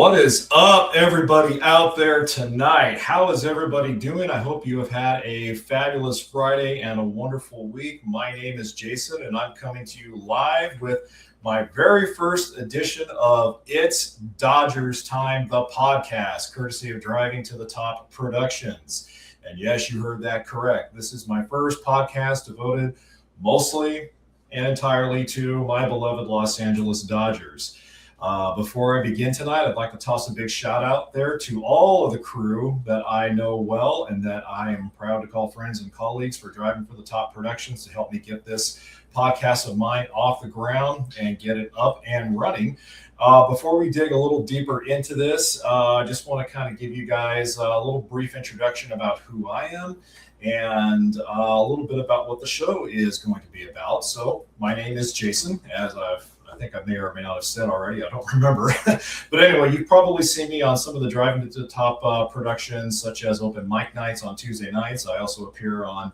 What is up, everybody out there tonight? How is everybody doing? I hope you have had a fabulous Friday and a wonderful week. My name is Jason, and I'm coming to you live with my very first edition of It's Dodgers Time, the podcast, courtesy of Driving to the Top Productions. And yes, you heard that correct. This is my first podcast devoted mostly and entirely to my beloved Los Angeles Dodgers. Before I begin tonight, I'd like to toss a big shout out there to all of the crew that I know well and that I am proud to call friends and colleagues for Driving for the Top Productions to help me get this podcast of mine off the ground and get it up and running. Before we dig a little deeper into this, I just want to kind of give you guys a little brief introduction about who I am and a little bit about what the show is going to be about. So my name is Jason, as I think I may or may not have said already. I don't remember. But anyway, you've probably seen me on some of the Driving to the Top productions, such as Open Mic Nights on Tuesday nights. I also appear on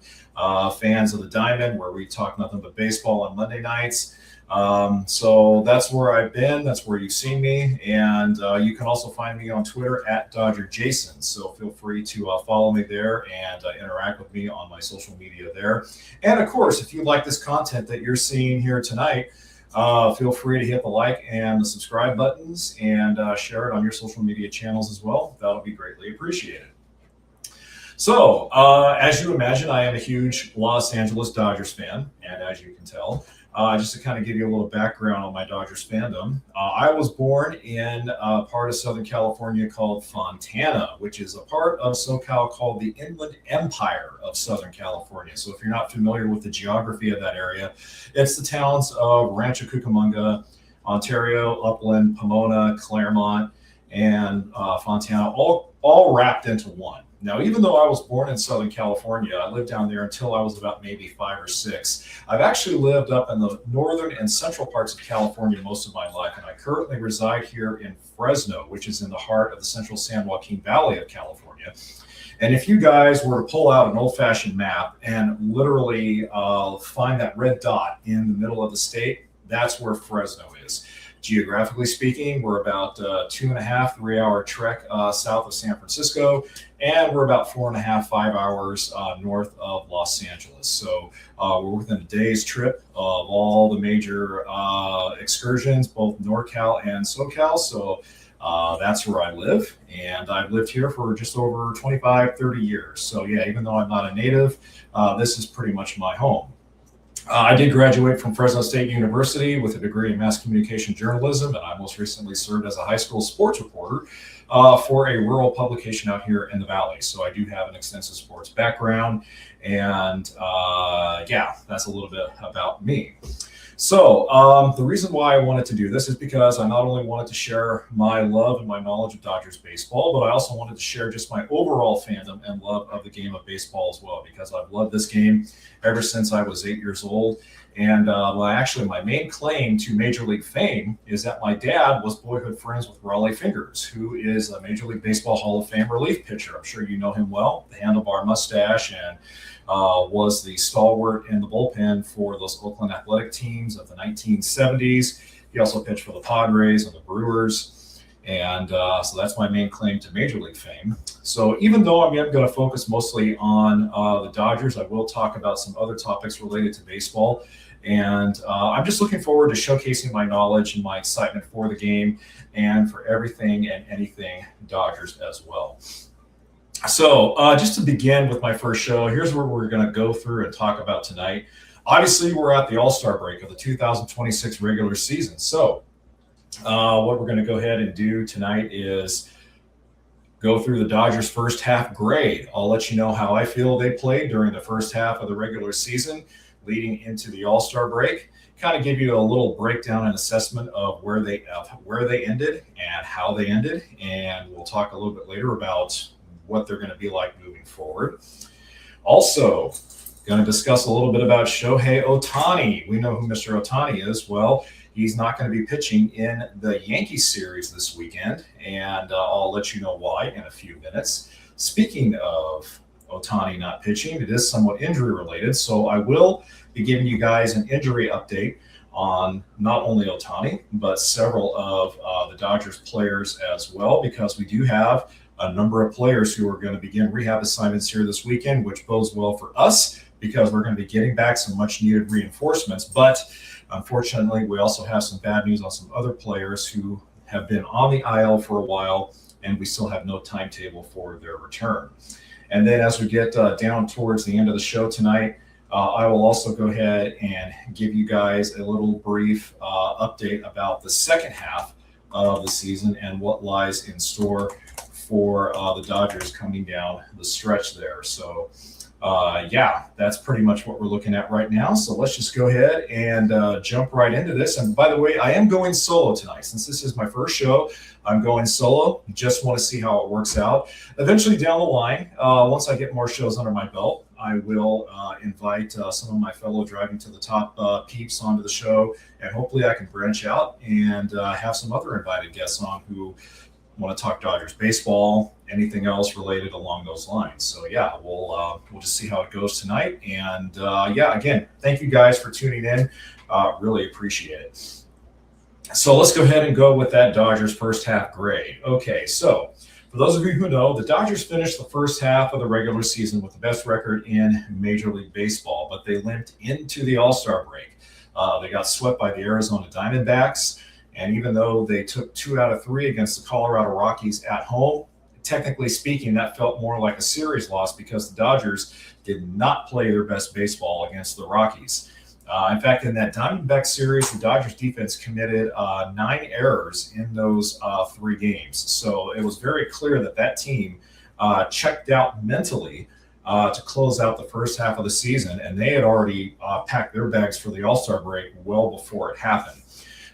Fans of the Diamond, where we talk nothing but baseball on Monday nights. So that's where I've been. That's where you've seen me. And you can also find me on Twitter at Dodger Jason. So feel free to follow me there and interact with me on my social media there. And of course, if you like this content that you're seeing here tonight, feel free to hit the like and the subscribe buttons and share it on your social media channels as well. That'll be greatly appreciated. So, as you imagine, I am a huge Los Angeles Dodgers fan, and as you can tell, just to kind of give you a little background on my Dodgers fandom, I was born in a part of Southern California called Fontana, which is a part of SoCal called the Inland Empire of Southern California. So if you're not familiar with the geography of that area, it's the towns of Rancho Cucamonga, Ontario, Upland, Pomona, Claremont, and Fontana, all wrapped into one. Now, even though I was born in Southern California, I lived down there until I was about maybe 5 or 6. I've actually lived up in the northern and central parts of California most of my life, and I currently reside here in Fresno, which is in the heart of the central San Joaquin Valley of California. And if you guys were to pull out an old-fashioned map and literally find that red dot in the middle of the state, that's where Fresno is. Geographically speaking, we're about 2.5, 3 hour trek south of San Francisco, and we're about 4.5, 5 hours north of Los Angeles. So we're within a day's trip of all the major excursions, both NorCal and SoCal. So that's where I live, and I've lived here for just over 25, 30 years. So yeah, even though I'm not a native, this is pretty much my home. I did graduate from Fresno State University with a degree in mass communication journalism, and I most recently served as a high school sports reporter for a rural publication out here in the Valley. So I do have an extensive sports background, and yeah, that's a little bit about me. So the reason why I wanted to do this is because I not only wanted to share my love and my knowledge of Dodgers baseball, but I also wanted to share just my overall fandom and love of the game of baseball as well, because I've loved this game ever since I was 8 years old. And my main claim to Major League fame is that my dad was boyhood friends with Raleigh Fingers, who is a Major League Baseball Hall of Fame relief pitcher. I'm sure you know him well, the handlebar mustache, and was the stalwart in the bullpen for those Oakland Athletic teams of the 1970s. He also pitched for the Padres and the Brewers. And so that's my main claim to Major League fame. So even though I'm going to focus mostly on the Dodgers, I will talk about some other topics related to baseball. And I'm just looking forward to showcasing my knowledge and my excitement for the game and for everything and anything Dodgers as well. So just to begin with my first show, here's where we're going to go through and talk about tonight. Obviously, we're at the All-Star break of the 2026 regular season. So what we're going to go ahead and do tonight is go through the Dodgers' first half grade. I'll let you know how I feel they played during the first half of the regular season leading into the All-Star break. Kind of give you a little breakdown and assessment of where they ended and how they ended. And we'll talk a little bit later about what they're going to be like moving forward. Also, going to discuss a little bit about Shohei Ohtani. We know who Mr. Ohtani is. Well, he's not going to be pitching in the Yankees series this weekend, and I'll let you know why in a few minutes. Speaking of Ohtani not pitching, it is somewhat injury related, so I will be giving you guys an injury update on not only Ohtani, but several of the Dodgers players as well, because we do have a number of players who are going to begin rehab assignments here this weekend, which bodes well for us because we're going to be getting back some much needed reinforcements. But unfortunately, we also have some bad news on some other players who have been on the IL for a while, and we still have no timetable for their return. And then as we get down towards the end of the show tonight, I will also go ahead and give you guys a little brief update about the second half of the season and what lies in store for the Dodgers coming down the stretch there. So, that's pretty much what we're looking at right now. So let's just go ahead and jump right into this. And by the way, I am going solo tonight. Since this is my first show, I'm going solo. Just want to see how it works out. Eventually down the line, once I get more shows under my belt, I will invite some of my fellow Driving to the Top peeps onto the show. And hopefully I can branch out and have some other invited guests on who want to talk Dodgers baseball, anything else related along those lines. So we'll just see how it goes tonight. And again, thank you guys for tuning in. Really appreciate it. So let's go ahead and go with that Dodgers first half grade. Okay, so for those of you who know, the Dodgers finished the first half of the regular season with the best record in Major League Baseball, but they limped into the All-Star break. They got swept by the Arizona Diamondbacks. And even though they took 2 out of 3 against the Colorado Rockies at home, technically speaking, that felt more like a series loss because the Dodgers did not play their best baseball against the Rockies. In fact, in that Diamondback series, the Dodgers defense committed 9 errors in those 3 games. So it was very clear that that team checked out mentally to close out the first half of the season, and they had already packed their bags for the All-Star break well before it happened.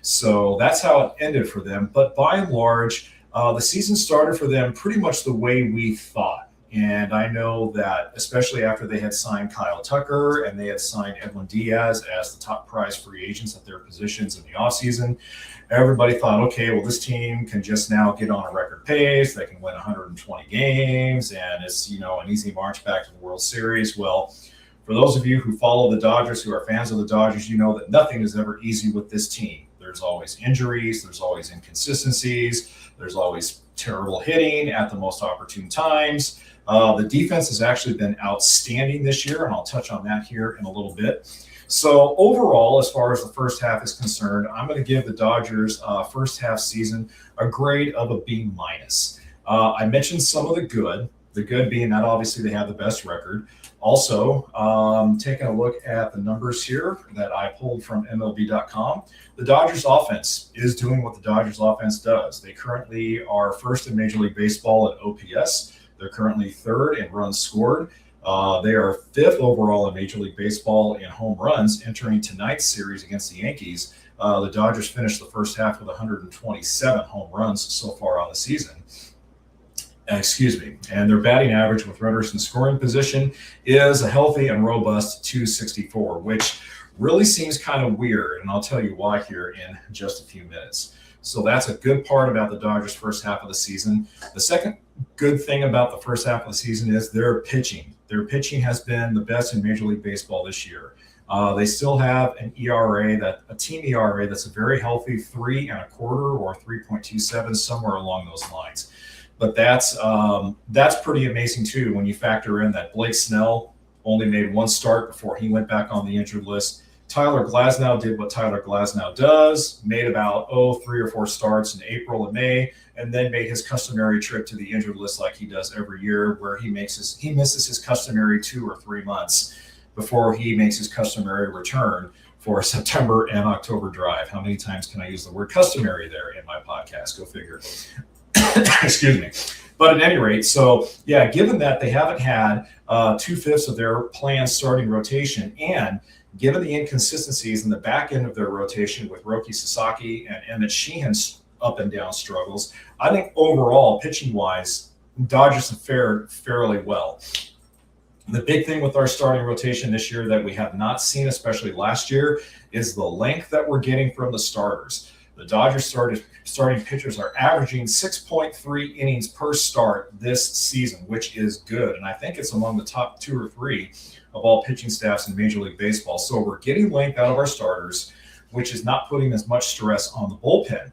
So that's how it ended for them. But by and large, the season started for them pretty much the way we thought. And I know that especially after they had signed Kyle Tucker and they had signed Edwin Diaz as the top prize free agents at their positions in the offseason, everybody thought, okay, well, this team can just now get on a record pace. They can win 120 games, and it's, an easy march back to the World Series. Well, for those of you who follow the Dodgers, who are fans of the Dodgers, you know that nothing is ever easy with this team. There's always injuries. There's always inconsistencies. There's always terrible hitting at the most opportune times. The defense has actually been outstanding this year, and I'll touch on that here in a little bit. So overall, as far as the first half is concerned, I'm going to give the Dodgers first half season a grade of a B-. I mentioned some of the good being that obviously they have the best record. Also, taking a look at the numbers here that I pulled from MLB.com, the Dodgers offense is doing what the Dodgers offense does. They currently are first in Major League Baseball at OPS. They're currently third in runs scored. They are fifth overall in Major League Baseball in home runs. Entering tonight's series against the Yankees, the Dodgers finished the first half with 127 home runs so far on the season. And their batting average with runners in scoring position is a healthy and robust .264, which really seems kind of weird, and I'll tell you why here in just a few minutes. So that's a good part about the Dodgers' first half of the season. The second good thing about the first half of the season is their pitching. Their pitching has been the best in Major League Baseball this year. They still have an ERA, a team ERA that's a very healthy 3.25 or 3.27, somewhere along those lines. But that's pretty amazing too when you factor in that Blake Snell only made 1 start before he went back on the injured list. Tyler Glasnow did what Tyler Glasnow does, made about 3 or 4 starts in April and May, and then made his customary trip to the injured list like he does every year, where he misses his customary 2 or 3 months before he makes his customary return for a September and October drive. How many times can I use the word customary there in my podcast? Go figure. Excuse me. But at any rate, so given that they haven't had 2/5 of their planned starting rotation, and given the inconsistencies in the back end of their rotation with Roki Sasaki and Emmett Sheehan's up and down struggles, I think overall, pitching-wise, Dodgers have fared fairly well. The big thing with our starting rotation this year that we have not seen, especially last year, is the length that we're getting from the starters. The Dodgers starting pitchers are averaging 6.3 innings per start this season, which is good. And I think it's among the top 2 or 3 of all pitching staffs in Major League Baseball. So we're getting length out of our starters. which is not putting as much stress on the bullpen.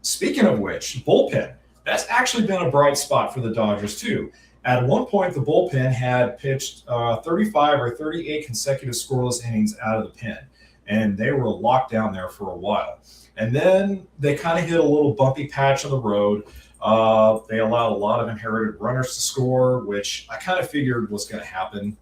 Speaking of which, bullpen, that's actually been a bright spot for the Dodgers too. At one point, the bullpen had pitched 35 or 38 consecutive scoreless innings out of the pen, and they were locked down there for a while. And then they kind of hit a little bumpy patch on the road. They allowed a lot of inherited runners to score, which I kind of figured was going to happen.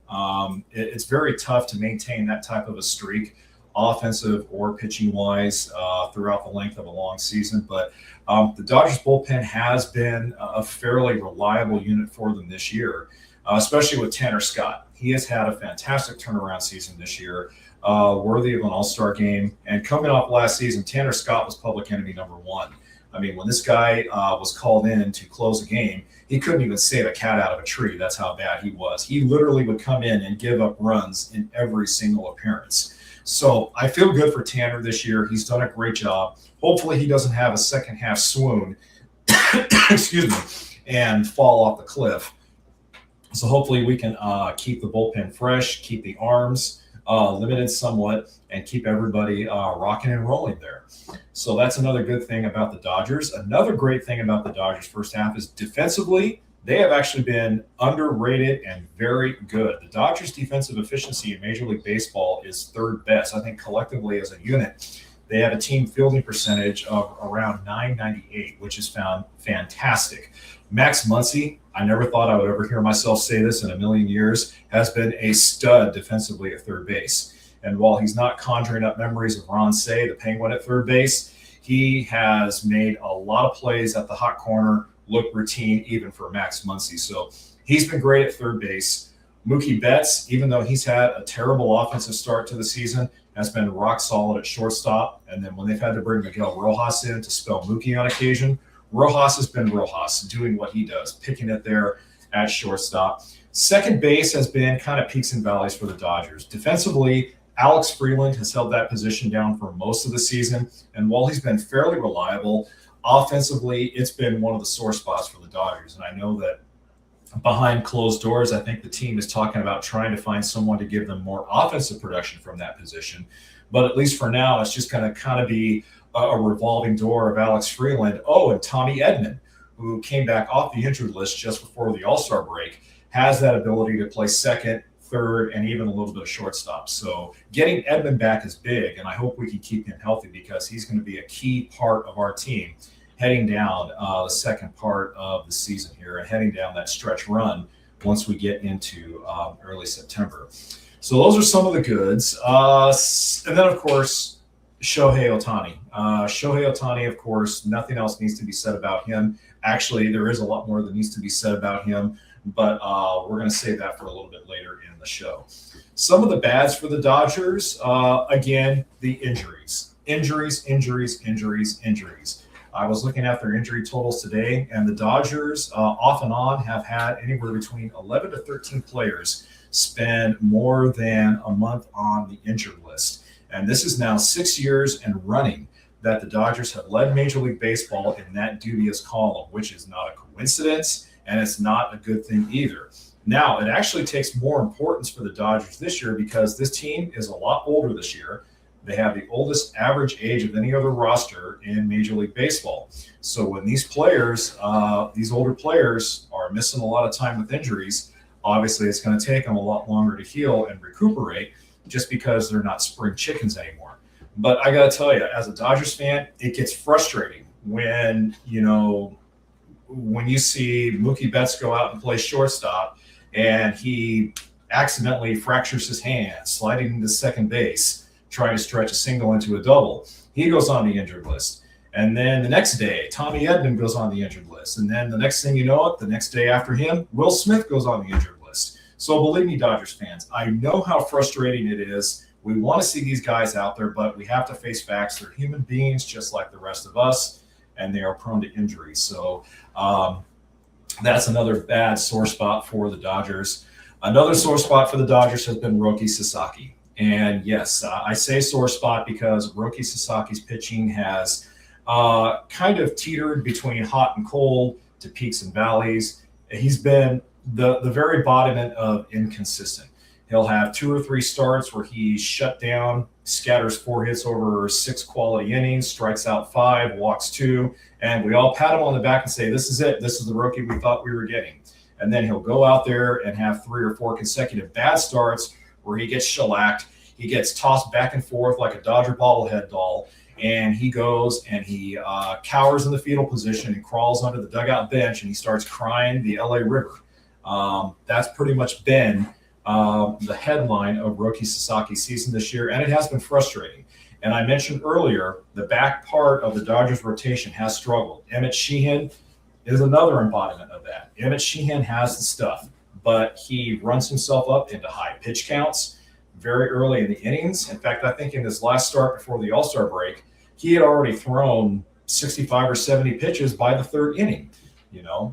It's very tough to maintain that type of a streak, offensive or pitching wise, throughout the length of a long season. But the Dodgers bullpen has been a fairly reliable unit for them this year, especially with Tanner Scott. He has had a fantastic turnaround season this year, worthy of an all-star game. And coming off last season, Tanner Scott was public enemy number one. I mean, when this guy was called in to close a game, he couldn't even save a cat out of a tree. That's how bad he was. He literally would come in and give up runs in every single appearance. So I feel good for Tanner this year. He's done a great job. Hopefully he doesn't have a second half swoon, excuse me, and fall off the cliff. So hopefully we can keep the bullpen fresh, keep the arms limited somewhat, and keep everybody rocking and rolling there. So that's another good thing about the Dodgers. Another great thing about the Dodgers first half is defensively, they have actually been underrated and very good. The Dodgers' defensive efficiency in Major League Baseball is third best. I think collectively as a unit, they have a team fielding percentage of around .998, which is found fantastic. Max Muncy, I never thought I would ever hear myself say this in a million years, has been a stud defensively at third base. And while he's not conjuring up memories of Ron Cey, the Penguin at third base, he has made a lot of plays at the hot corner look routine even for Max Muncy. So he's been great at third base. Mookie Betts, even though he's had a terrible offensive start to the season, has been rock solid at shortstop. And then when they've had to bring Miguel Rojas in to spell Mookie on occasion, Rojas has been Rojas, doing what he does, picking it there at shortstop. Second base has been kind of peaks and valleys for the Dodgers. Defensively, Alex Freeland has held that position down for most of the season. And while he's been fairly reliable, offensively, it's been one of the sore spots for the Dodgers. And I know that behind closed doors, I think the team is talking about trying to find someone to give them more offensive production from that position. But at least for now, it's just going to kind of be a revolving door of Alex Freeland. Oh, and Tommy Edman, who came back off the injured list just before the All-Star break, has that ability to play second, third, and even a little bit of shortstop. So getting Edman back is big, and I hope we can keep him healthy because he's going to be a key part of our team heading down the second part of the season here and heading down that stretch run once we get into early September. So those are some of the goods. And then, of course, Shohei Ohtani. Shohei Ohtani, of course, nothing else needs to be said about him. Actually, there is a lot more that needs to be said about him, but we're going to save that for a little bit later in the show. Some of the bads for the Dodgers, again, the injuries. Injuries. I was looking at their injury totals today, and the Dodgers, off and on, have had anywhere between 11 to 13 players spend more than a month on the injured list. And this is now 6 years and running that the Dodgers have led Major League Baseball in that dubious column, which is not a coincidence, and it's not a good thing either. Now, it actually takes more importance for the Dodgers this year because this team is a lot older this year. They have the oldest average age of any other roster in Major League Baseball. So when these players, these older players, are missing a lot of time with injuries, obviously it's going to take them a lot longer to heal and recuperate just because they're not spring chickens anymore. But I got to tell you, as a Dodgers fan, it gets frustrating when you see Mookie Betts go out and play shortstop and he accidentally fractures his hand sliding into second base, trying to stretch a single into a double. He goes on the injured list. And then the next day, Tommy Edman goes on the injured list. And then the next thing you know, the next day after him, Will Smith goes on the injured list. So believe me, Dodgers fans, I know how frustrating it is. We want to see these guys out there, but we have to face facts. They're human beings just like the rest of us, and they are prone to injury. So that's another bad sore spot for the Dodgers. Another sore spot for the Dodgers has been Roki Sasaki. And yes, I say sore spot because Roki Sasaki's pitching has kind of teetered between hot and cold to peaks and valleys. He's been the very bottom end of inconsistent. He'll have 2 or 3 starts where he's shut down scatters 4 hits over 6 quality innings, strikes out 5, walks 2, and we all pat him on the back and say, this is it. This is the rookie we thought we were getting. And then he'll go out there and have 3 or 4 consecutive bad starts where he gets shellacked. He gets tossed back and forth like a Dodger bobblehead doll, and he goes and he cowers in the fetal position and crawls under the dugout bench, and he starts crying the LA River. That's pretty much been the headline of Roki Sasaki's season this year, and it has been frustrating. And I mentioned earlier, the back part of the Dodgers rotation has struggled. Emmett Sheehan is another embodiment of that. Emmett Sheehan has the stuff, but he runs himself up into high pitch counts very early in the innings. In fact, I think in his last start before the All-Star break, he had already thrown 65 or 70 pitches by the 3rd inning,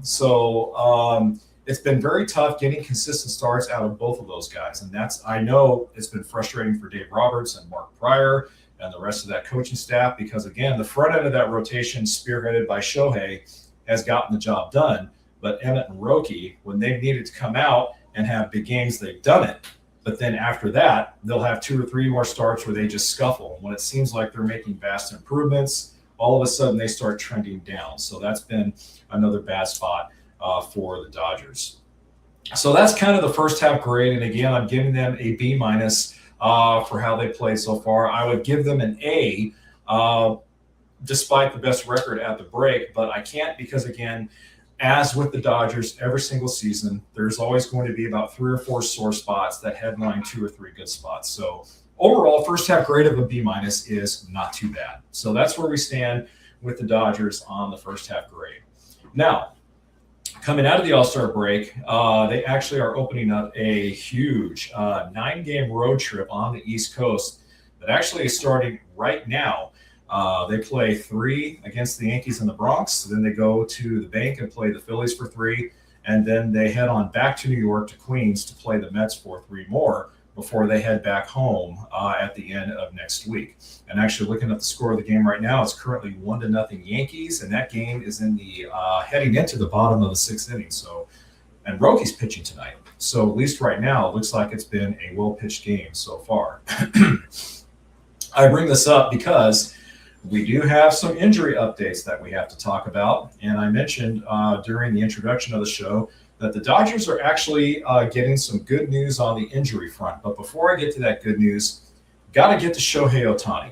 So it's been very tough getting consistent starts out of both of those guys. And I know it's been frustrating for Dave Roberts and Mark Pryor and the rest of that coaching staff, because again, the front end of that rotation spearheaded by Shohei has gotten the job done. But Emmett and Roki, when they've needed to come out and have big games, they've done it. But then after that, they'll have 2 or 3 more starts where they just scuffle. When it seems like they're making vast improvements, all of a sudden they start trending down. So that's been another bad spot for the Dodgers. So that's kind of the first half grade. And again, I'm giving them a B- for how they played so far. I would give them an A, despite the best record at the break. But I can't, because again, as with the Dodgers, every single season, there's always going to be about 3 or 4 sore spots that headline 2 or 3 good spots. So overall, first half grade of a B- is not too bad. So that's where we stand with the Dodgers on the first half grade. Now, coming out of the All-Star break, they actually are opening up a huge 9-game road trip on the East Coast that actually is starting right now. They play 3 against the Yankees in the Bronx. Then they go to the bank and play the Phillies for 3. And then they head on back to New York to Queens to play the Mets for 3 more before they head back home at the end of next week. And actually looking at the score of the game right now, it's currently 1-0 Yankees. And that game is in the heading into the bottom of the 6th inning. So, and Roki's pitching tonight. So at least right now, it looks like it's been a well-pitched game so far. I bring this up because we do have some injury updates that we have to talk about. And I mentioned during the introduction of the show that the Dodgers are actually getting some good news on the injury front. But before I get to that good news, got to get to Shohei Ohtani,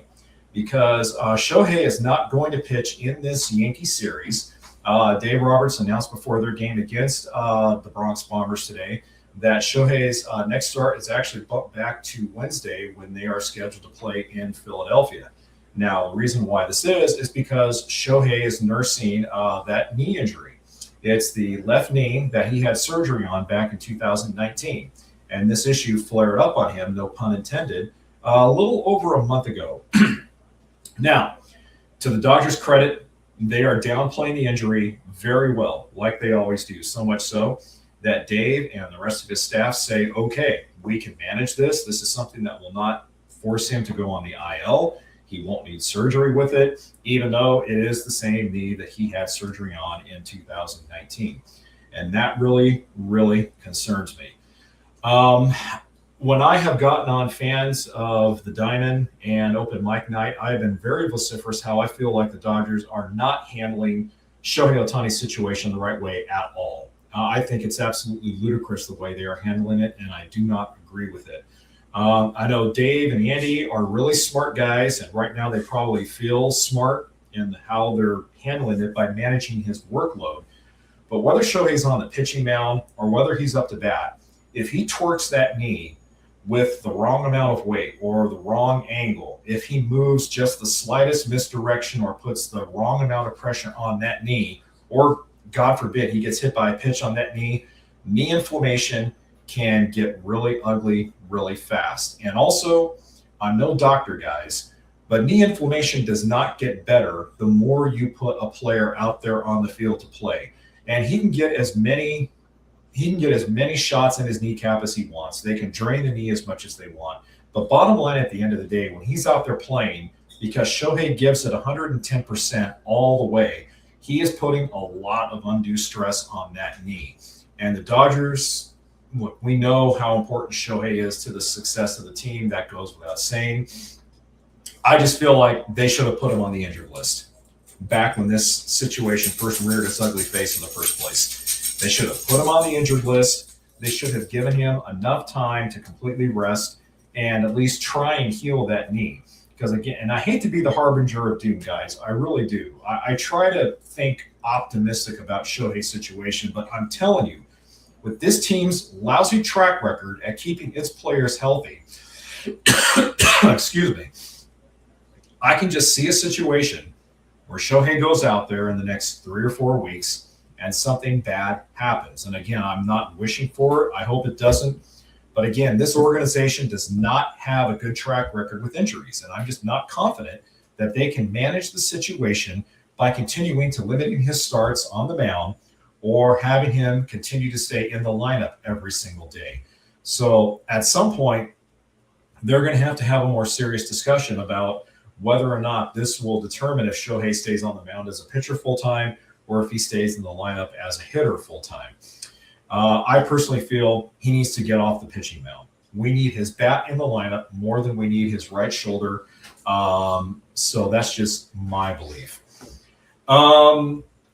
because Shohei is not going to pitch in this Yankee series. Dave Roberts announced before their game against the Bronx Bombers today that Shohei's next start is actually bumped back to Wednesday when they are scheduled to play in Philadelphia. Now, the reason why this is because Shohei is nursing that knee injury. It's the left knee that he had surgery on back in 2019. And this issue flared up on him, no pun intended, a little over a month ago. Now, to the Dodgers' credit, they are downplaying the injury very well, like they always do. So much so that Dave and the rest of his staff say, okay, we can manage this. This is something that will not force him to go on the IL. He won't need surgery with it, even though it is the same knee that he had surgery on in 2019. And that really, really concerns me. When I have gotten on fans of the Diamond and Open Mic Night, I've been very vociferous how I feel like the Dodgers are not handling Shohei Ohtani's situation the right way at all. I think it's absolutely ludicrous the way they are handling it, and I do not agree with it. I know Dave and Andy are really smart guys, and right now they probably feel smart in how they're handling it by managing his workload. But whether Shohei's on the pitching mound or whether he's up to bat, if he twerks that knee with the wrong amount of weight or the wrong angle, if he moves just the slightest misdirection or puts the wrong amount of pressure on that knee, or God forbid he gets hit by a pitch on that knee inflammation can get really ugly really fast. And also, I'm no doctor, guys, but knee inflammation does not get better the more you put a player out there on the field to play. And he can get as many shots in his kneecap as he wants. They can drain the knee as much as they want. But bottom line, at the end of the day, when he's out there playing, because Shohei gives it 110% all the way, he is putting a lot of undue stress on that knee. And the Dodgers, look, we know how important Shohei is to the success of the team. That goes without saying. I just feel like they should have put him on the injured list back when this situation first reared its ugly face in the first place. They should have put him on the injured list. They should have given him enough time to completely rest and at least try and heal that knee. Because again, and I hate to be the harbinger of doom, guys. I really do. I try to think optimistic about Shohei's situation, but I'm telling you, with this team's lousy track record at keeping its players healthy, excuse me, I can just see a situation where Shohei goes out there in the next 3 or 4 weeks and something bad happens. And again, I'm not wishing for it. I hope it doesn't. But again, this organization does not have a good track record with injuries. And I'm just not confident that they can manage the situation by continuing to limiting his starts on the mound or having him continue to stay in the lineup every single day. So at some point, they're going to have a more serious discussion about whether or not this will determine if Shohei stays on the mound as a pitcher full-time or if he stays in the lineup as a hitter full-time. I personally feel he needs to get off the pitching mound. We need his bat in the lineup more than we need his right shoulder. So that's just my belief.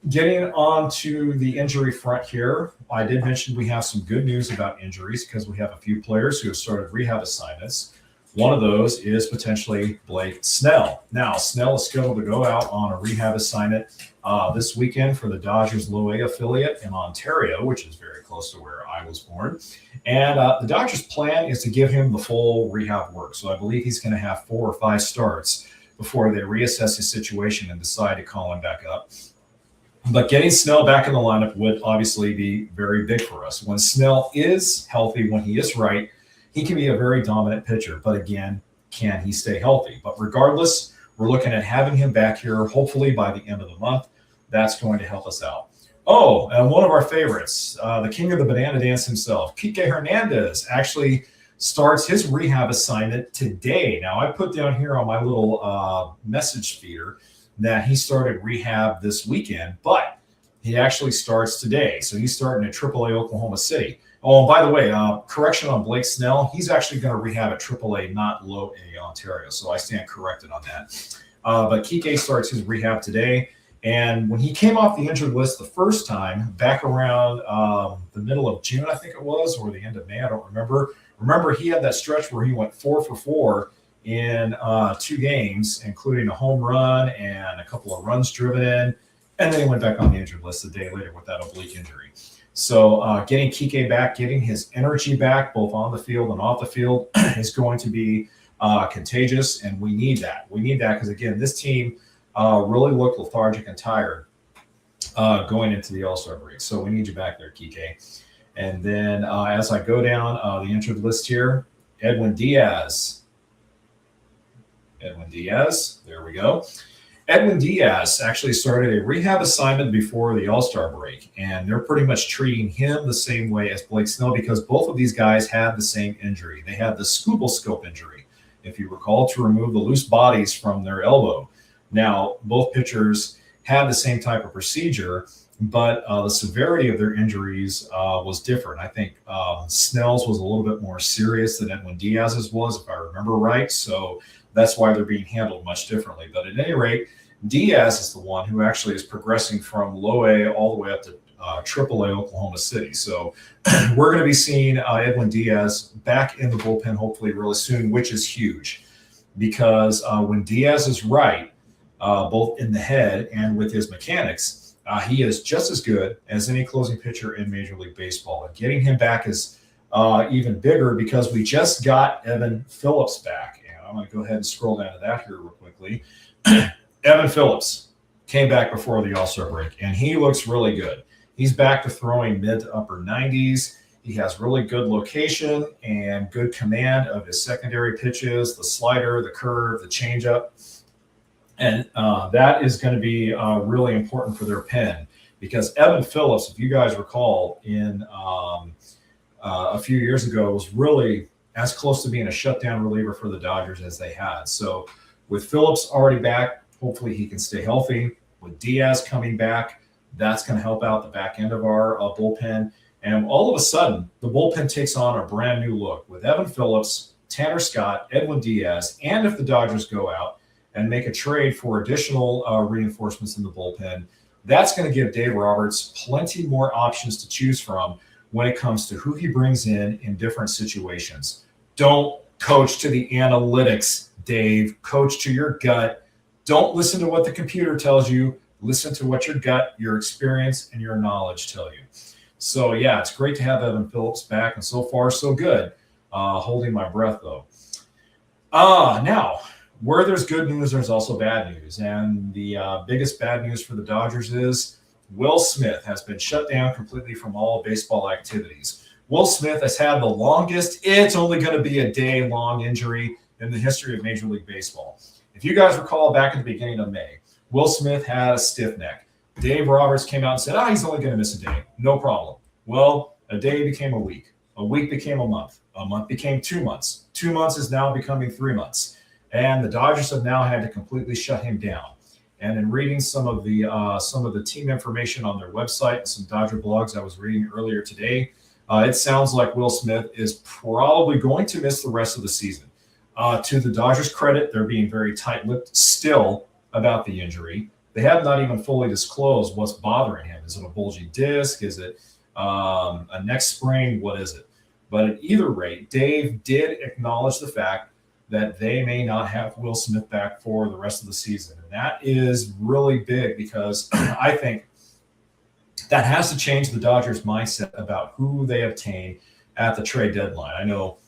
Getting on to the injury front here, I did mention we have some good news about injuries because we have a few players who have started rehab assignments. One of those is potentially Blake Snell. Now, Snell is scheduled to go out on a rehab assignment this weekend for the Dodgers Low A affiliate in Ontario, which is very close to where I was born. And the Dodgers' plan is to give him the full rehab work. So I believe he's going to have 4 or 5 starts before they reassess his situation and decide to call him back up. But getting Snell back in the lineup would obviously be very big for us. When Snell is healthy, when he is right, he can be a very dominant pitcher. But again, can he stay healthy? But regardless, we're looking at having him back here, hopefully by the end of the month. That's going to help us out. Oh, and one of our favorites, the king of the banana dance himself, Kike Hernandez, actually starts his rehab assignment today. Now, I put down here on my little message feeder that he started rehab this weekend, but he actually starts today. So he's starting at AAA Oklahoma City. Oh, and by the way, correction on Blake Snell. He's actually going to rehab at AAA, not Low A Ontario. So I stand corrected on that. But Kike starts his rehab today. And when he came off the injured list the first time, back around the middle of June, I think it was, or the end of May, I don't remember. Remember, he had that stretch where he went 4 for 4 in 2 games, including a home run and a couple of runs driven in. And then he went back on the injured list a day later with that oblique injury. So getting Kike back, getting his energy back, both on the field and off the field, is going to be contagious, and we need that. We need that because, again, this team really looked lethargic and tired going into the All-Star break. So we need you back there, Kike. And then as I go down the injured list here, Edwin Diaz. There we go. Edwin Diaz actually started a rehab assignment before the All-Star break, and they're pretty much treating him the same way as Blake Snell because both of these guys had the same injury. They had the Skubal injury, if you recall, to remove the loose bodies from their elbow. Now, both pitchers had the same type of procedure, but the severity of their injuries was different. I think Snell's was a little bit more serious than Edwin Diaz's was, if I remember right. So that's why they're being handled much differently. But at any rate, Diaz is the one who actually is progressing from Low A all the way up to AAA Oklahoma City. So we're going to be seeing Edwin Diaz back in the bullpen hopefully really soon, which is huge because when Diaz is right, both in the head and with his mechanics, he is just as good as any closing pitcher in Major League Baseball. And getting him back is even bigger because we just got Evan Phillips back. And I'm going to go ahead and scroll down to that here real quickly. Evan Phillips came back before the All-Star break, and he looks really good. He's back to throwing mid to upper 90s. He has really good location and good command of his secondary pitches, the slider, the curve, the changeup. And that is going to be really important for their pen because Evan Phillips, if you guys recall, in a few years ago was really as close to being a shutdown reliever for the Dodgers as they had. So with Phillips already back, hopefully he can stay healthy. With Diaz coming back, that's going to help out the back end of our bullpen. And all of a sudden, the bullpen takes on a brand new look with Evan Phillips, Tanner Scott, Edwin Diaz, and if the Dodgers go out, and make a trade for additional reinforcements in the bullpen, that's going to give Dave Roberts plenty more options to choose from when it comes to who he brings in different situations. Don't coach to the analytics, Dave. Coach to your gut. Don't listen to what the computer tells you. Listen to what your gut, your experience, and your knowledge tell you. So, yeah, it's great to have Evan Phillips back, and so far, so good. Holding my breath, though. Now, where there's good news, there's also bad news. And the biggest bad news for the Dodgers is Will Smith has been shut down completely from all baseball activities. Will Smith has had the longest, it's only going to be a day-long injury in the history of Major League Baseball. If you guys recall, back at the beginning of May, Will Smith had a stiff neck. Dave Roberts came out and said, he's only going to miss a day. No problem. Well, a day became a week. A week became a month. A month became 2 months. 2 months is now becoming 3 months. And the Dodgers have now had to completely shut him down. And in reading some of the team information on their website and some Dodger blogs I was reading earlier today, it sounds like Will Smith is probably going to miss the rest of the season. To the Dodgers' credit, they're being very tight-lipped still about the injury. They have not even fully disclosed what's bothering him. Is it a bulgy disc? Is it a neck sprain? What is it? But at either rate, Dave did acknowledge the fact that they may not have Will Smith back for the rest of the season. And that is really big because I think that has to change the Dodgers' mindset about who they obtain at the trade deadline. I know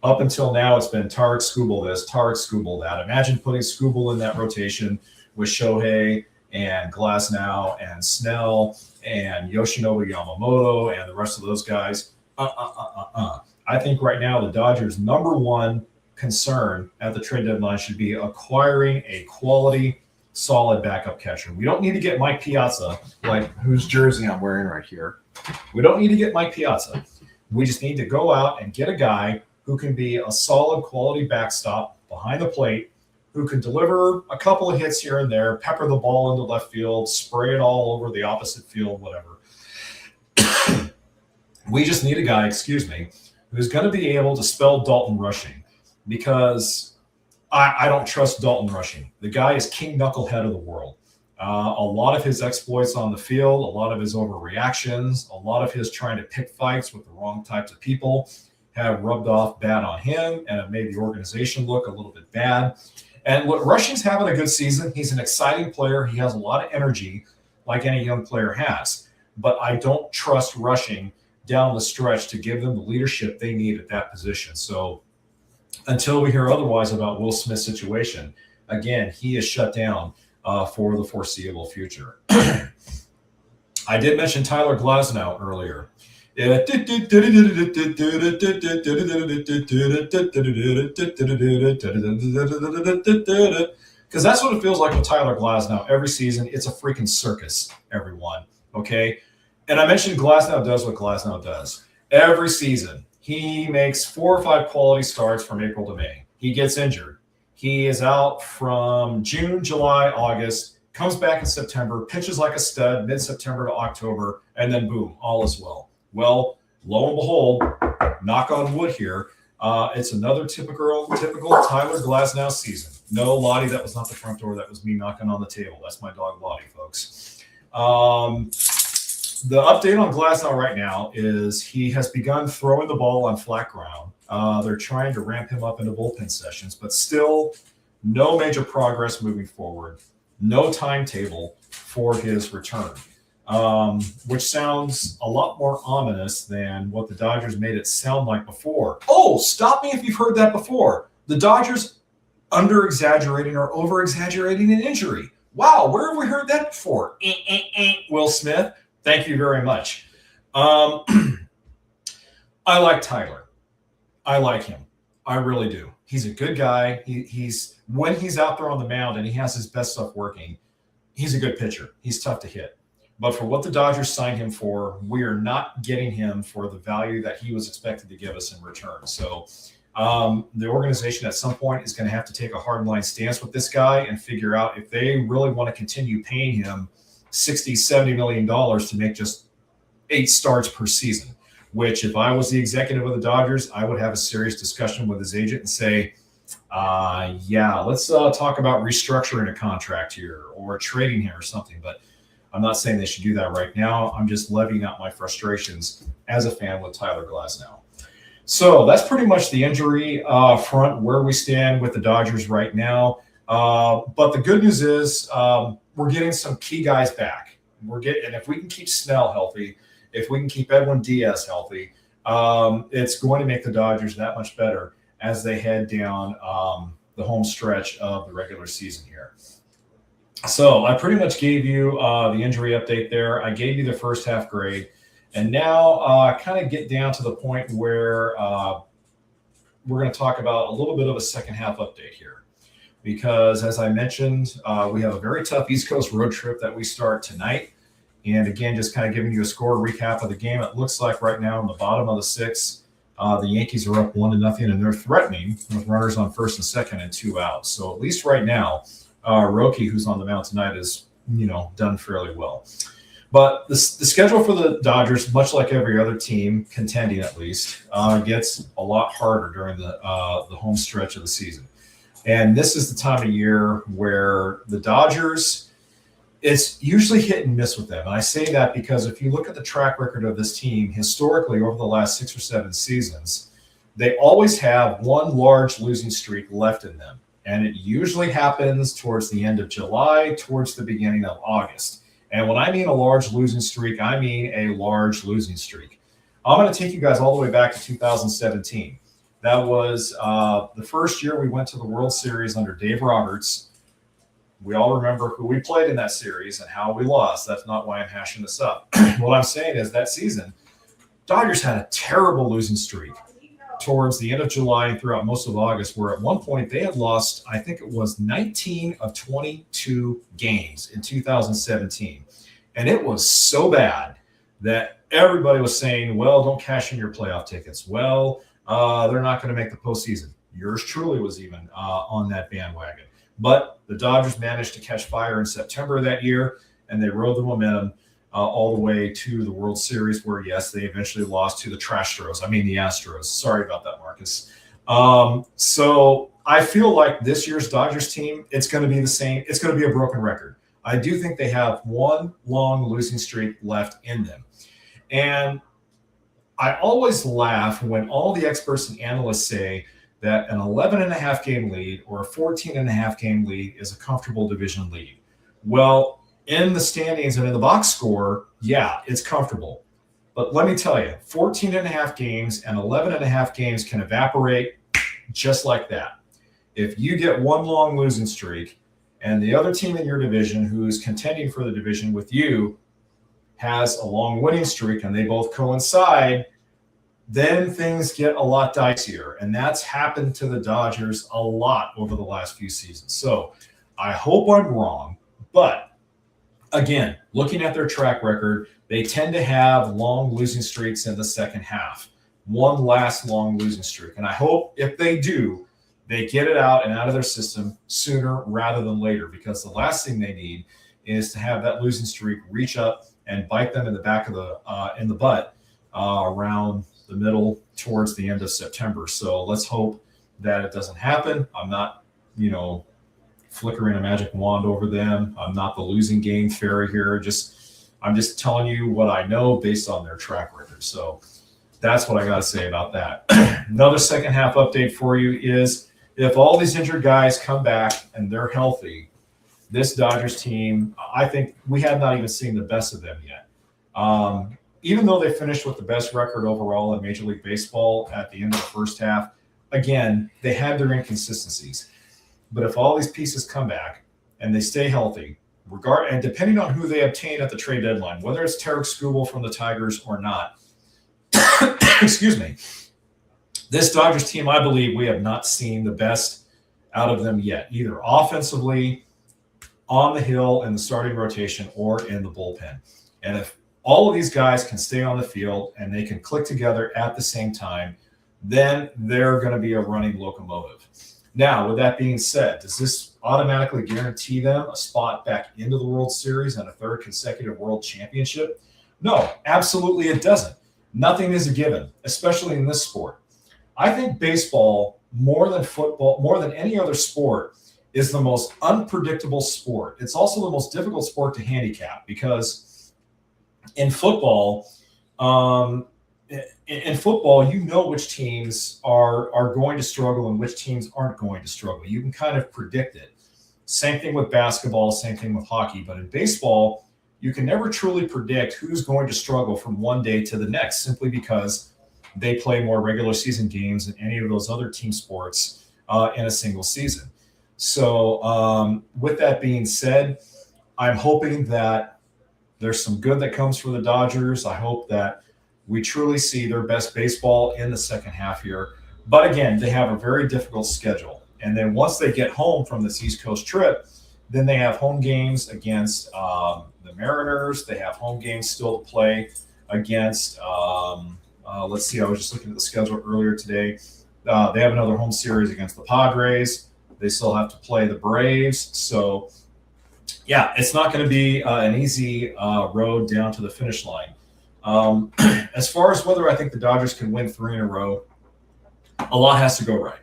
up until now it's been Tarik Skubal this, Tarik Skubal that. Imagine putting Skubal in that rotation with Shohei and Glasnow and Snell and Yoshinobu Yamamoto and the rest of those guys. I think right now the Dodgers' number one concern at the trade deadline should be acquiring a quality, solid backup catcher. We don't need to get Mike Piazza, like whose jersey I'm wearing right here. We don't need to get Mike Piazza. We just need to go out and get a guy who can be a solid quality backstop behind the plate, who can deliver a couple of hits here and there, pepper the ball into left field, spray it all over the opposite field, whatever. We just need a guy, who's going to be able to spell Dalton rushing, because I don't trust Dalton rushing. The guy is king knucklehead of the world. A lot of his exploits on the field, a lot of his overreactions, a lot of his trying to pick fights with the wrong types of people have rubbed off bad on him and have made the organization look a little bit bad. And look, Rushing's having a good season. He's an exciting player. He has a lot of energy, like any young player has. But I don't trust Rushing down the stretch to give them the leadership they need at that position. So until we hear otherwise about Will Smith's situation, again, he is shut down for the foreseeable future. I did mention Tyler Glasnow earlier. Because that's what it feels like with Tyler Glasnow every season. It's a freaking circus, everyone. Okay? And I mentioned Glasnow does what Glasnow does. Every season, he makes 4 or 5 quality starts from April to May. He gets injured. He is out from June, July, August, comes back in September, pitches like a stud mid-September to October, and then boom, all is well. Well, lo and behold, knock on wood here, it's another typical Tyler Glasnow season. No, Lottie, that was not the front door. That was me knocking on the table. That's my dog, Lottie, folks. The update on Glasnow right now is he has begun throwing the ball on flat ground. They're trying to ramp him up into bullpen sessions, but still no major progress moving forward. No timetable for his return. Which sounds a lot more ominous than what the Dodgers made it sound like before. Oh, stop me if you've heard that before. The Dodgers under-exaggerating or over-exaggerating an injury. Wow, where have we heard that before? Will Smith, thank you very much. I like Tyler. I like him. I really do. He's a good guy. He's when he's out there on the mound and he has his best stuff working, he's a good pitcher. He's tough to hit. But for what the Dodgers signed him for, we are not getting him for the value that he was expected to give us in return. So the organization at some point is going to have to take a hardline stance with this guy and figure out if they really want to continue paying him $60, $70 million to make just 8 starts per season, which if I was the executive of the Dodgers, I would have a serious discussion with his agent and say, Let's talk about restructuring a contract here or trading him or something. But I'm not saying they should do that right now. I'm just levying out my frustrations as a fan with Tyler Glasnow. So that's pretty much the injury front, where we stand with the Dodgers right now. But the good news is we're getting some key guys back. And if we can keep Snell healthy, if we can keep Edwin Diaz healthy, it's going to make the Dodgers that much better as they head down the home stretch of the regular season here. So I pretty much gave you the injury update there. I gave you the first half grade. And now kind of get down to the point where we're going to talk about a little bit of a second half update here. Because as I mentioned, we have a very tough East Coast road trip that we start tonight. And again, just kind of giving you a score recap of the game. It looks like right now in the bottom of the sixth, the Yankees are up 1-0, and they're threatening with runners on first and second and 2 outs. So at least right now, Roki, who's on the mound tonight, is done fairly well. But the schedule for the Dodgers, much like every other team contending at least, gets a lot harder during the home stretch of the season. And this is the time of year where the Dodgers, it's usually hit and miss with them. And I say that because if you look at the track record of this team historically over the last 6 or 7 seasons, they always have one large losing streak left in them. And it usually happens towards the end of July, towards the beginning of August. And when I mean a large losing streak, I mean a large losing streak. I'm going to take you guys all the way back to 2017. That was the first year we went to the World Series under Dave Roberts. We all remember who we played in that series and how we lost. That's not why I'm hashing this up. What I'm saying is that season, Dodgers had a terrible losing streak towards the end of July and throughout most of August, where at one point they had lost, I think it was 19 of 22 games in 2017. And it was so bad that everybody was saying, well, don't cash in your playoff tickets. Well, they're not going to make the postseason. Yours truly was even on that bandwagon. But the Dodgers managed to catch fire in September of that year, and they rode the momentum all the way to the World Series, where, yes, they eventually lost to the the Astros. Sorry about that, Marcus. So I feel like this year's Dodgers team, it's going to be the same. It's going to be a broken record. I do think they have one long losing streak left in them. And I always laugh when all the experts and analysts say that an 11.5 game lead or a 14.5 game lead is a comfortable division lead. Well, in the standings and in the box score, yeah, it's comfortable. But let me tell you, 14.5 games and 11.5 games can evaporate just like that. If you get one long losing streak and the other team in your division who's contending for the division with you has a long winning streak and they both coincide, then things get a lot dicier. And that's happened to the Dodgers a lot over the last few seasons. So I hope I'm wrong, but again, looking at their track record, they tend to have long losing streaks in the second half. One last long losing streak. And I hope if they do, they get it out and out of their system sooner rather than later, because the last thing they need is to have that losing streak reach up and bite them in the back of in the butt around the middle towards the end of September. So let's hope that it doesn't happen. I'm not, flickering a magic wand over them. I'm not the losing game fairy here. I'm just telling you what I know based on their track record. So that's what I got to say about that. Another second half update for you is if all these injured guys come back and they're healthy, this Dodgers team, I think we have not even seen the best of them yet. Even though they finished with the best record overall in Major League Baseball at the end of the first half, again, they had their inconsistencies. But if all these pieces come back and they stay healthy, and depending on who they obtain at the trade deadline, whether it's Tarek Skubal from the Tigers or not, excuse me, this Dodgers team, I believe we have not seen the best out of them yet, either offensively, on the hill in the starting rotation, or in the bullpen. And if all of these guys can stay on the field and they can click together at the same time, then they're going to be a running locomotive. Now, with that being said, does this automatically guarantee them a spot back into the World Series and a third consecutive World Championship? No, absolutely it doesn't. Nothing is a given, especially in this sport. I think baseball more than football, more than any other sport, is the most unpredictable sport. It's also the most difficult sport to handicap because in football, you know which teams are going to struggle and which teams aren't going to struggle. You can kind of predict it. Same thing with basketball, same thing with hockey. But in baseball, you can never truly predict who's going to struggle from one day to the next, simply because they play more regular season games than any of those other team sports in a single season. So with that being said, I'm hoping that there's some good that comes for the Dodgers. I hope that we truly see their best baseball in the second half here. But again, they have a very difficult schedule. And then once they get home from this East Coast trip, then they have home games against the Mariners. They have home games still to play against, let's see, I was just looking at the schedule earlier today. They have another home series against the Padres. They still have to play the Braves. So, yeah, it's not going to be an easy road down to the finish line. As far as whether I think the Dodgers can win 3 in a row, a lot has to go right.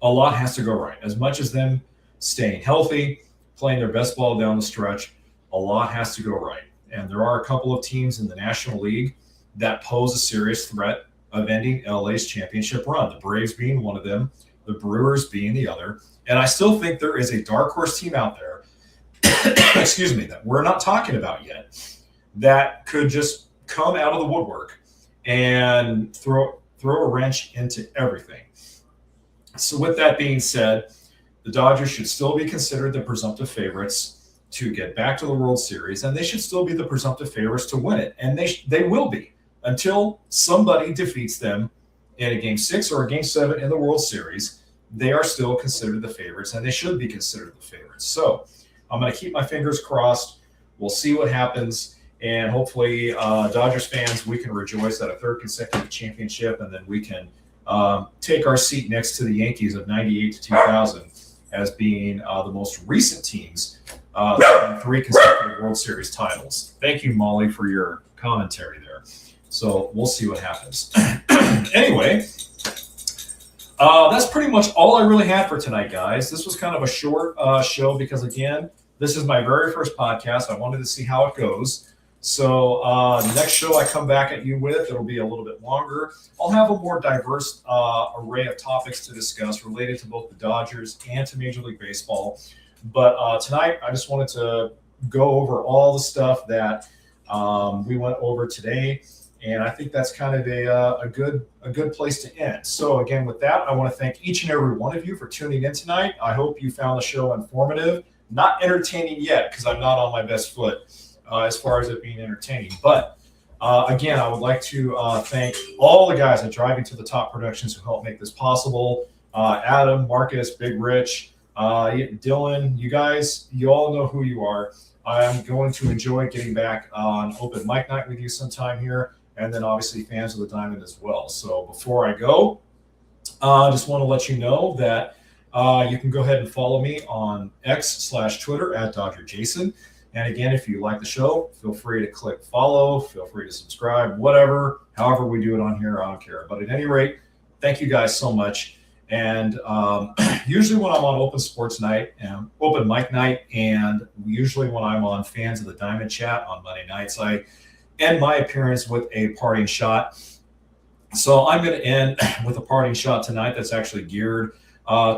A lot has to go right. As much as them staying healthy, playing their best ball down the stretch, a lot has to go right. And there are a couple of teams in the National League that pose a serious threat of ending LA's championship run, the Braves being one of them, the Brewers being the other. And I still think there is a dark horse team out there, excuse me, that we're not talking about yet, that could just come out of the woodwork and throw a wrench into everything. So with that being said, the Dodgers should still be considered the presumptive favorites to get back to the World Series, and they should still be the presumptive favorites to win it. And they will be until somebody defeats them in a Game 6 or a Game 7 in the World Series. They are still considered the favorites, and they should be considered the favorites. So I'm going to keep my fingers crossed. We'll see what happens, and hopefully Dodgers fans, we can rejoice at a third consecutive championship, and then we can take our seat next to the Yankees of 98 to 2000 as being the most recent teams in 3 consecutive World Series titles. Thank you, Molly, for your commentary there. So we'll see what happens. Anyway, that's pretty much all I really had for tonight, guys. This was kind of a short show because, again, this is my very first podcast. I wanted to see how it goes. So the next show I come back at you with, it'll be a little bit longer. I'll have a more diverse array of topics to discuss related to both the Dodgers and to Major League Baseball. But tonight, I just wanted to go over all the stuff that we went over today. And I think that's kind of a good place to end. So again, with that, I want to thank each and every one of you for tuning in tonight. I hope you found the show informative, not entertaining yet, because I'm not on my best foot as far as it being entertaining. But again, I would like to thank all the guys at Driving to the Top Productions who helped make this possible. Adam, Marcus, Big Rich, Dylan, you guys, you all know who you are. I'm going to enjoy getting back on Open Mic Night with you sometime here. And then obviously fans of the Diamond as well. So before I go, I just want to let you know that you can go ahead and follow me on X/Twitter at Dr. Jason. And again, if you like the show, feel free to click follow, feel free to subscribe, whatever, however we do it on here, I don't care. But at any rate, thank you guys so much. And usually when I'm on Open Sports Night and Open Mic Night, and usually when I'm on Fans of the Diamond Chat on Monday nights, I end my appearance with a parting shot. So I'm going to end with a parting shot tonight that's actually geared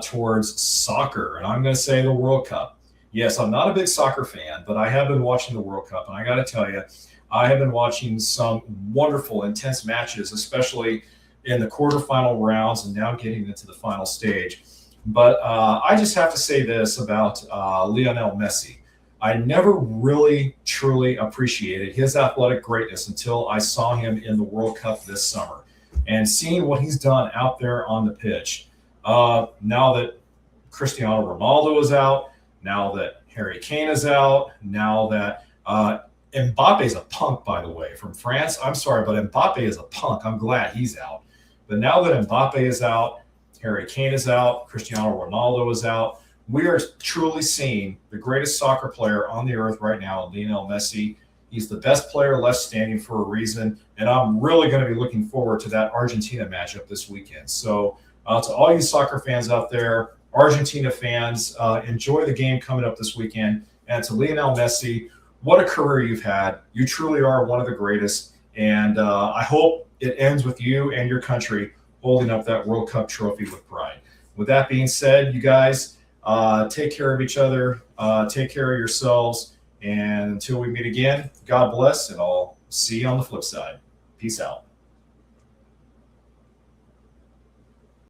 towards soccer. And I'm going to say the World Cup. Yes, I'm not a big soccer fan, but I have been watching the World Cup. And I got to tell you, I have been watching some wonderful, intense matches, especially in the quarterfinal rounds and now getting into the final stage. But I just have to say this about Lionel Messi. I never really, truly appreciated his athletic greatness until I saw him in the World Cup this summer. And seeing what he's done out there on the pitch, now that Cristiano Ronaldo is out, now that Harry Kane is out, now that Mbappe is a punk, by the way, from France. I'm sorry, but Mbappe is a punk. I'm glad he's out. But now that Mbappe is out, Harry Kane is out, Cristiano Ronaldo is out, we are truly seeing the greatest soccer player on the earth right now, Lionel Messi. He's the best player left standing for a reason, and I'm really going to be looking forward to that Argentina matchup this weekend. So To all you soccer fans out there, Argentina fans, enjoy the game coming up this weekend. And to Lionel Messi, what a career you've had. You truly are one of the greatest. And I hope it ends with you and your country holding up that World Cup trophy with pride. With that being said, you guys, take care of each other, take care of yourselves. And until we meet again, God bless, and I'll see you on the flip side. Peace out.